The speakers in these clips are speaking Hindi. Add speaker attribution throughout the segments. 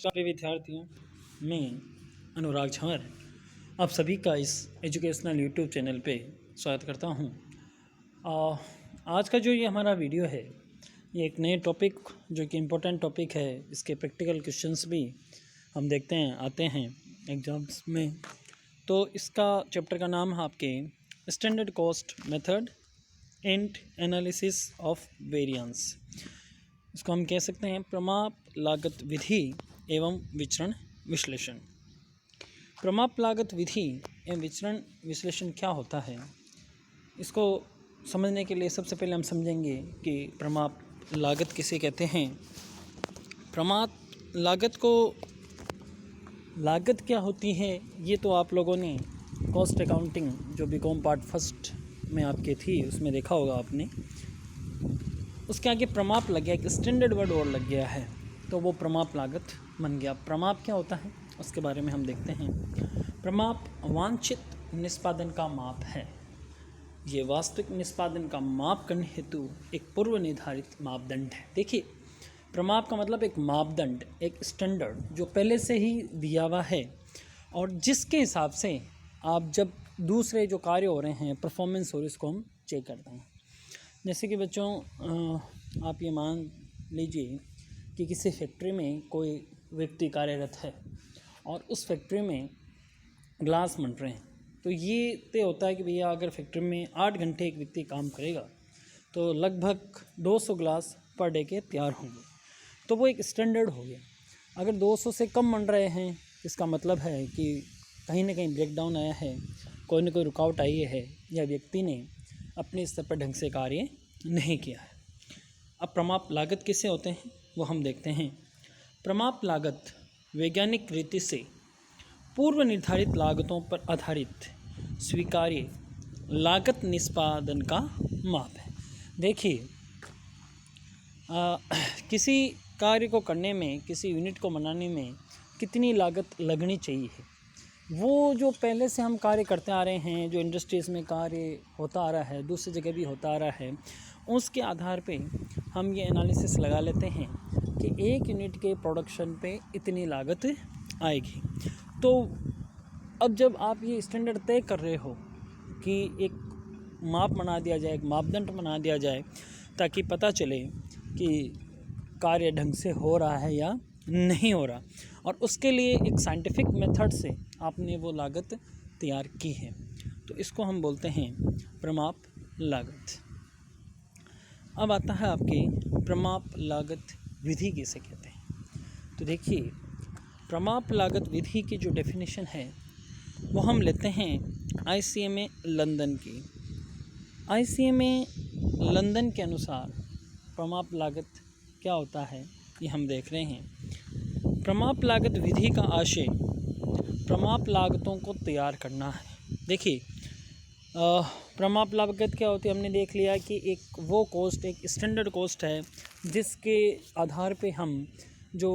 Speaker 1: सभी विद्यार्थियों, मैं अनुराग झंवर आप सभी का इस एजुकेशनल यूट्यूब चैनल पे स्वागत करता हूँ। आज का जो ये हमारा वीडियो है, ये एक नए टॉपिक जो कि इम्पोर्टेंट टॉपिक है, इसके प्रैक्टिकल क्वेश्चंस भी हम देखते हैं आते हैं एग्जाम्स में। तो इसका चैप्टर का नाम है आपके standard cost method and analysis of variance. इसको हम कह सकते हैं प्रमाप लागत विधि एवं विचरण विश्लेषण। प्रमाप लागत विधि एवं विचरण विश्लेषण क्या होता है, इसको समझने के लिए सबसे पहले हम समझेंगे कि प्रमाप लागत किसे कहते हैं। प्रमाप लागत क्या होती है, ये तो आप लोगों ने कॉस्ट अकाउंटिंग जो बीकॉम पार्ट फर्स्ट में आपके थी उसमें देखा होगा आपने। उसके आगे प्रमाप लग गया, एक स्टैंडर्ड वर्ड और लग गया है, तो वो प्रमाप लागत बन गया। प्रमाप क्या होता है उसके बारे में हम देखते हैं। प्रमाप वांछित निष्पादन का माप है। ये वास्तविक निष्पादन का माप करने हेतु एक पूर्व निर्धारित मापदंड है। देखिए, प्रमाप का मतलब एक मापदंड, एक स्टैंडर्ड जो पहले से ही दिया हुआ है और जिसके हिसाब से आप जब दूसरे जो कार्य हो रहे हैं, परफॉर्मेंस हो रही, इसको हम चेक करते हैं। जैसे कि बच्चों, आप ये मान लीजिए कि किसी फैक्ट्री में कोई व्यक्ति कार्यरत है और उस फैक्ट्री में ग्लास बन रहे हैं। तो ये तय होता है कि भैया अगर फैक्ट्री में 8 घंटे एक व्यक्ति काम करेगा तो लगभग 200 ग्लास पर डे के तैयार होंगे। तो वो एक स्टैंडर्ड हो गया। अगर 200 से कम बन रहे हैं, इसका मतलब है कि कहीं ना कहीं ब्रेकडाउन आया है, कोई ना कोई रुकावट आई है, या व्यक्ति ने अपने स्तर पर ढंग से कार्य नहीं किया है। अब प्रमाप लागत किससे होते हैं वो हम देखते हैं। प्रमाप लागत वैज्ञानिक रीति से पूर्व निर्धारित लागतों पर आधारित स्वीकार्य लागत निष्पादन का माप है। देखिए, किसी कार्य को करने में, किसी यूनिट को बनाने में कितनी लागत लगनी चाहिए है, वो जो पहले से हम कार्य करते आ रहे हैं, जो इंडस्ट्रीज़ में कार्य होता आ रहा है, दूसरी जगह भी होता आ रहा है, उसके आधार पे हम ये एनालिसिस लगा लेते हैं कि एक यूनिट के प्रोडक्शन पे इतनी लागत आएगी। तो अब जब आप ये स्टैंडर्ड तय कर रहे हो कि एक माप बना दिया जाए, एक मापदंड बना दिया जाए, ताकि पता चले कि कार्य ढंग से हो रहा है या नहीं हो रहा, और उसके लिए एक साइंटिफिक मेथड से आपने वो लागत तैयार की है, तो इसको हम बोलते हैं प्रमाप लागत। अब आता है आपकी प्रमाप लागत विधि किसे कहते हैं। तो देखिए, प्रमाप लागत विधि की जो डेफिनेशन है वो हम लेते हैं ICMA लंदन की। ICMA लंदन के अनुसार प्रमाप लागत क्या होता है ये हम देख रहे हैं। प्रमाप लागत विधि का आशय प्रमाप लागतों को तैयार करना है। देखिए, प्रमाप लागत क्या होती है, हमने देख लिया कि एक वो कॉस्ट, एक स्टैंडर्ड कॉस्ट है जिसके आधार पे हम जो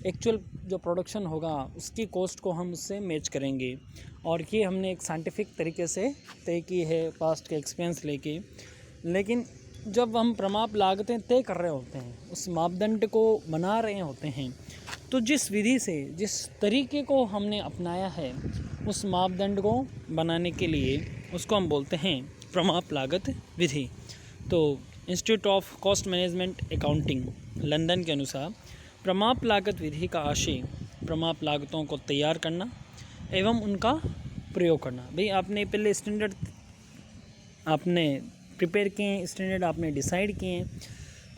Speaker 1: एक्चुअल जो प्रोडक्शन होगा उसकी कॉस्ट को हम उससे मैच करेंगे, और ये हमने एक साइंटिफिक तरीके से तय की है पास्ट के एक्सपीरियंस लेके। लेकिन जब हम प्रमाप लागतें तय कर रहे होते हैं, उस मापदंड को बना रहे होते हैं, तो जिस विधि से, जिस तरीके को हमने अपनाया है उस मापदंड को बनाने के लिए, उसको हम बोलते हैं प्रमाप लागत विधि। तो institute of cost management accounting London के अनुसार प्रमाप लागत विधि का आशय प्रमाप लागतों को तैयार करना एवं उनका प्रयोग करना। भाई, आपने पहले स्टैंडर्ड आपने प्रिपेयर किए हैं, स्टैंडर्ड आपने डिसाइड किए हैं।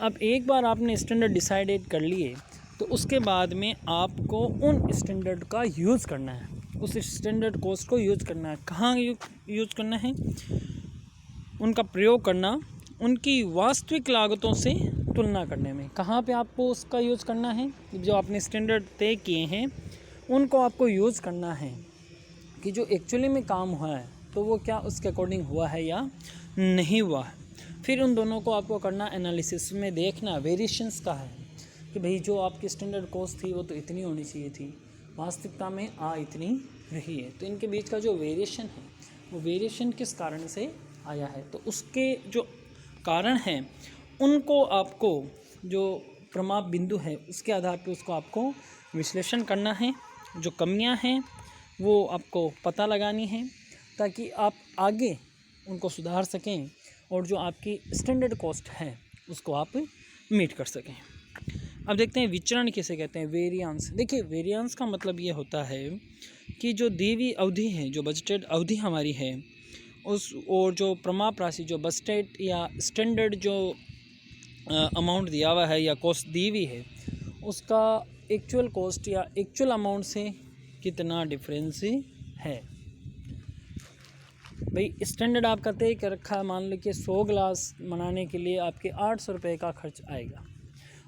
Speaker 1: अब एक बार आपने स्टैंडर्ड डिसाइडेड कर लिए तो उसके बाद में आपको उन स्टैंडर्ड का यूज़ करना है, उस स्टैंडर्ड कॉस्ट को यूज़ करना है। कहाँ यूज़ करना है? उनका प्रयोग करना उनकी वास्तविक लागतों से तुलना करने में। कहाँ पे आपको उसका यूज़ करना है? जो आपने स्टैंडर्ड तय किए हैं उनको आपको यूज़ करना है कि जो एक्चुअली में काम हुआ है तो वो क्या उसके अकॉर्डिंग हुआ है या नहीं हुआ है। फिर उन दोनों को आपको करना एनालिसिस में, देखना वेरिएशंस का है कि भाई जो आपकी स्टैंडर्ड कॉस्ट थी वो तो इतनी होनी चाहिए थी, वास्तविकता में इतनी रही है। तो इनके बीच का जो वेरिएशन है वो वेरिएशन किस कारण से आया है, तो उसके जो कारण हैं उनको आपको, जो प्रमाप बिंदु है उसके आधार पे उसको आपको विश्लेषण करना है, जो कमियां हैं वो आपको पता लगानी है, ताकि आप आगे उनको सुधार सकें और जो आपकी स्टैंडर्ड कॉस्ट है उसको आप मीट कर सकें। अब देखते हैं विचरण किसे कहते हैं, वेरिएंस। देखिए, वेरिएंस का मतलब ये होता है कि जो दी हुई अवधि है, जो बजटेड अवधि हमारी है, उस और जो प्रमाप राशि, जो बजटेड या स्टैंडर्ड जो अमाउंट दिया हुआ है या कॉस्ट दी हुई है, उसका एक्चुअल कॉस्ट या एक्चुअल अमाउंट से कितना डिफरेंस है। भाई स्टैंडर्ड आपका तय कर रखा है, मान लीजिए 100 गिलास बनाने के लिए आपके 800 रुपये का खर्च आएगा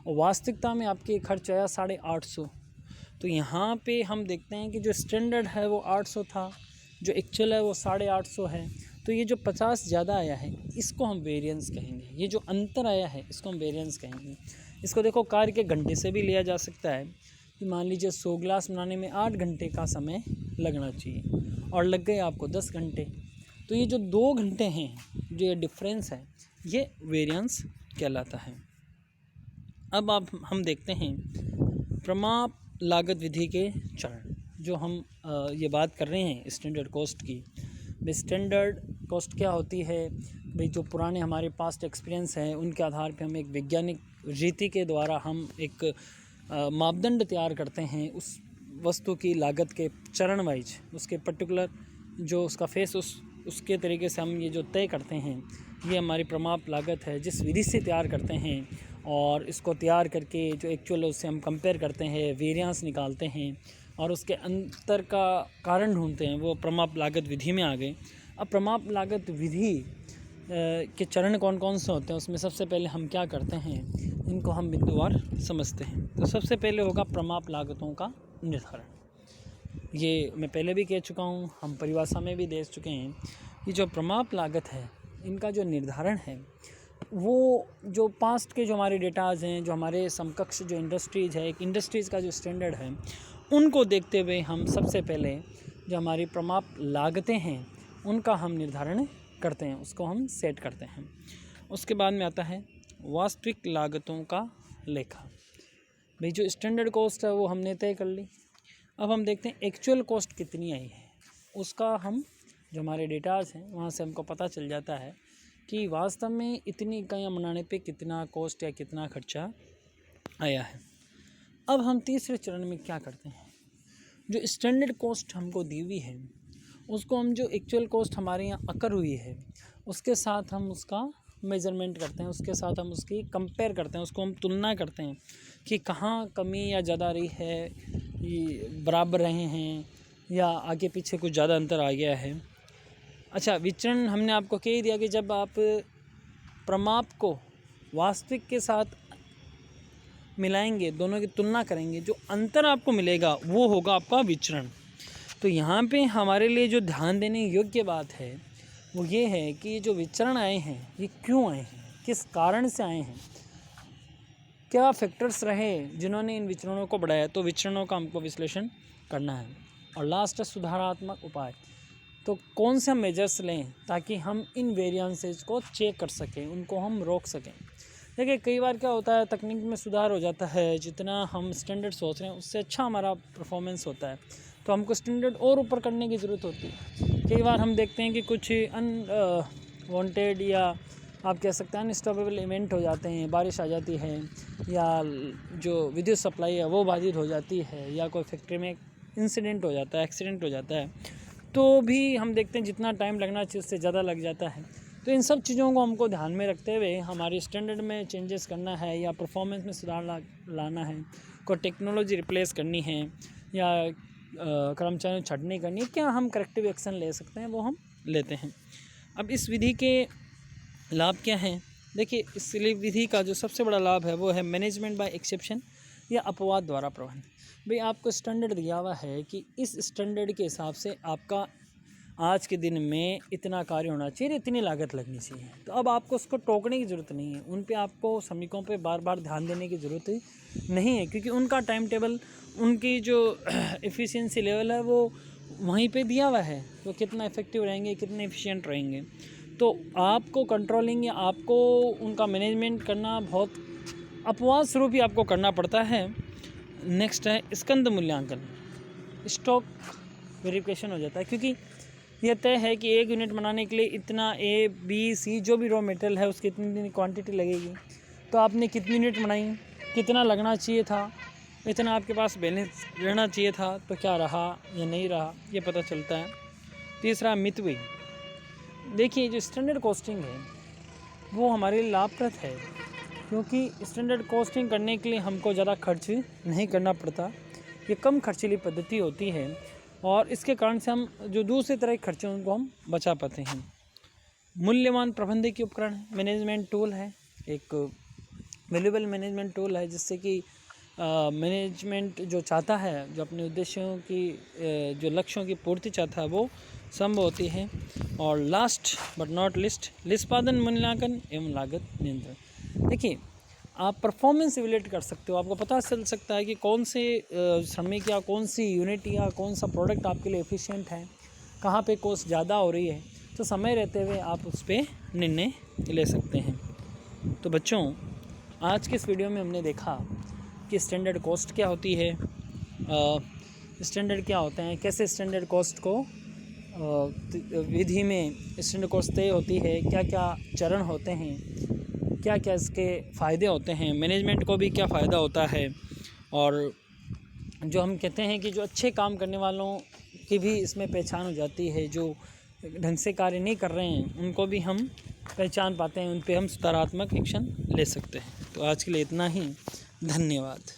Speaker 1: और वास्तविकता में आपके खर्च आया 850। तो यहाँ पे हम देखते हैं कि जो स्टैंडर्ड है वो 800 था, जो एक्चुअल है वो 850 है। तो ये जो 50 ज़्यादा आया है इसको हम वेरिएंस कहेंगे, ये जो अंतर आया है इसको हम वेरिएंस कहेंगे। इसको देखो कार्य के घंटे से भी लिया जा सकता है कि मान लीजिए 100 गिलास बनाने में 8 घंटे का समय लगना चाहिए और लग गए आपको 10 घंटे, तो ये जो 2 घंटे हैं, जो ये डिफरेंस है, ये वेरिएंस कहलाता है। अब हम देखते हैं प्रमाप लागत विधि के चरण, जो हम ये बात कर रहे हैं स्टैंडर्ड कॉस्ट की। भाई स्टैंडर्ड कॉस्ट क्या होती है? भाई जो पुराने हमारे पास्ट एक्सपीरियंस हैं उनके आधार पे हम एक वैज्ञानिक रीति के द्वारा हम एक मापदंड तैयार करते हैं उस वस्तु की लागत के चरण वाइज, उसके पर्टिकुलर जो उसका फेस उसके तरीके से हम ये जो तय करते हैं, ये हमारी प्रमाप लागत है जिस विधि से तैयार करते हैं। और इसको तैयार करके जो एक्चुअल उससे हम कंपेयर करते हैं, वेरिएंस निकालते हैं और उसके अंतर का कारण ढूंढते हैं, वो प्रमाप लागत विधि में आ गए। अब प्रमाप लागत विधि के चरण कौन कौन से होते हैं, उसमें सबसे पहले हम क्या करते हैं, इनको हम बिंदुवार समझते हैं। तो सबसे पहले होगा प्रमाप लागतों का निर्धारण। ये मैं पहले भी कह चुका हूँ, हम परिभाषा में भी दे चुके हैं कि जो प्रमाप लागत है इनका जो निर्धारण है वो जो पास्ट के जो हमारे डेटाज हैं, जो हमारे समकक्ष जो इंडस्ट्रीज़ है, एक इंडस्ट्रीज़ का जो स्टैंडर्ड है, उनको देखते हुए हम सबसे पहले जो हमारी प्रमाप लागतें हैं उनका हम निर्धारण करते हैं, उसको हम सेट करते हैं। उसके बाद में आता है वास्तविक लागतों का लेखा। भाई जो स्टैंडर्ड कॉस्ट है वो हमने तय कर ली, अब हम देखते हैं एक्चुअल कॉस्ट कितनी आई है। उसका हम जो हमारे डेटाज हैं वहाँ से हमको पता चल जाता है कि वास्तव में इतनी इकाइयाँ बनाने पे कितना कॉस्ट या कितना खर्चा आया है। अब हम तीसरे चरण में क्या करते हैं, जो स्टैंडर्ड कॉस्ट हमको दी हुई है उसको हम जो एक्चुअल कॉस्ट हमारे यहाँ अकर हुई है उसके साथ हम उसका मेजरमेंट करते हैं, उसके साथ हम उसकी कंपेयर करते हैं, उसको हम तुलना करते हैं कि कहाँ कमी या ज़्यादा रही है, ये बराबर रहे हैं या आगे पीछे कुछ ज़्यादा अंतर आ गया है। अच्छा, विचरण हमने आपको कह दिया कि जब आप प्रमाप को वास्तविक के साथ मिलाएंगे, दोनों की तुलना करेंगे, जो अंतर आपको मिलेगा वो होगा आपका विचरण। तो यहाँ पे हमारे लिए जो ध्यान देने योग्य बात है वो ये है कि जो विचरण आए हैं ये क्यों आए हैं, किस कारण से आए हैं, क्या फैक्टर्स रहे जिन्होंने इन विचरणों को बढ़ाया। तो विचरणों का हमको विश्लेषण करना है। और लास्ट है सुधारात्मक उपाय। तो कौन से हम मेजर्स लें ताकि हम इन वेरिएंसेस को चेक कर सकें, उनको हम रोक सकें। देखिए कई बार क्या होता है, तकनीक में सुधार हो जाता है, जितना हम स्टैंडर्ड सोच रहे हैं उससे अच्छा हमारा परफॉर्मेंस होता है, तो हमको स्टैंडर्ड और ऊपर करने की ज़रूरत होती है। कई बार हम देखते हैं कि कुछ अनवांटेड या आप कह सकते हैं अनस्टॉपेबल इवेंट हो जाते हैं, बारिश आ जाती है या जो विद्युत सप्लाई है वो बाधित हो जाती है या कोई फैक्ट्री में इंसिडेंट हो जाता है, एक्सीडेंट हो जाता है, तो भी हम देखते हैं जितना टाइम लगना चाहिए उससे ज़्यादा लग जाता है। तो इन सब चीज़ों को हमको ध्यान में रखते हुए हमारी स्टैंडर्ड में चेंजेस करना है या परफॉर्मेंस में सुधार लाना है, कोई टेक्नोलॉजी रिप्लेस करनी है या कर्मचारियों छटनी करनी है, क्या हम करेक्टिव एक्शन ले सकते हैं वो हम लेते हैं। अब इस विधि के लाभ क्या हैं? देखिए इस विधि का जो सबसे बड़ा लाभ है वो है मैनेजमेंट बाय एक्सेप्शन या अपवाद द्वारा प्रबंधन। भाई आपको स्टैंडर्ड दिया हुआ है कि इस स्टैंडर्ड के हिसाब से आपका आज के दिन में इतना कार्य होना चाहिए, इतनी लागत लगनी चाहिए। तो अब आपको उसको टोकने की ज़रूरत नहीं है, उन पे आपको श्रमिकों पे बार बार ध्यान देने की ज़रूरत नहीं है, क्योंकि उनका टाइम टेबल, उनकी जो एफिशिएंसी लेवल है वो वहीं पे दिया हुआ है, वो कितना इफ़ेक्टिव रहेंगे, कितने एफिशिएंट रहेंगे। तो आपको कंट्रोलिंग या आपको उनका मैनेजमेंट करना बहुत अपवाद स्वरूप ही आपको करना पड़ता है। नेक्स्ट है स्कंद मूल्यांकन, स्टॉक वेरिफिकेशन हो जाता है, क्योंकि यह तय है कि एक यूनिट बनाने के लिए इतना ए बी सी जो भी रॉ मटेरियल है उसकी इतनी क्वांटिटी लगेगी, तो आपने कितनी यूनिट बनाई, कितना लगना चाहिए था, इतना आपके पास बैलेंस रहना चाहिए था, तो क्या रहा या नहीं रहा, ये पता चलता है। तीसरा मितव्ययी, देखिए जो स्टैंडर्ड कॉस्टिंग है वो हमारे लिए लाभप्रद है, क्योंकि स्टैंडर्ड कॉस्टिंग करने के लिए हमको ज़्यादा खर्च नहीं करना पड़ता, ये कम खर्चीली पद्धति होती है और इसके कारण से हम जो दूसरे तरह के खर्चे उनको हम बचा पाते हैं। मूल्यवान प्रबंधकीय उपकरण है, मैनेजमेंट टूल है, एक वैल्यूएबल मैनेजमेंट टूल है, जिससे कि मैनेजमेंट जो चाहता है, जो अपने उद्देश्यों की जो लक्ष्यों की पूर्ति चाहता है वो संभव होती है। और लास्ट बट नॉट लिस्ट, निष्पादन मूल्यांकन एवं लागत नियंत्रण। देखिए आप परफॉर्मेंस इवैल्यूएट कर सकते हो, आपको पता चल सकता है कि कौन से श्रमिक या कौन सी यूनिट या कौन सा प्रोडक्ट आपके लिए एफिशिएंट है, कहाँ पे कॉस्ट ज़्यादा हो रही है, तो समय रहते हुए आप उस पर निर्णय ले सकते हैं। तो बच्चों, आज के इस वीडियो में हमने देखा कि स्टैंडर्ड कॉस्ट क्या होती है, स्टैंडर्ड क्या होते हैं, कैसे स्टैंडर्ड कॉस्ट को विधि में स्टैंडर्ड कॉस्ट तय होती है, क्या क्या चरण होते हैं, क्या क्या इसके फ़ायदे होते हैं, मैनेजमेंट को भी क्या फ़ायदा होता है, और जो हम कहते हैं कि जो अच्छे काम करने वालों की भी इसमें पहचान हो जाती है, जो ढंग से कार्य नहीं कर रहे हैं उनको भी हम पहचान पाते हैं, उन पे हम सुधारात्मक एक्शन ले सकते हैं। तो आज के लिए इतना ही, धन्यवाद।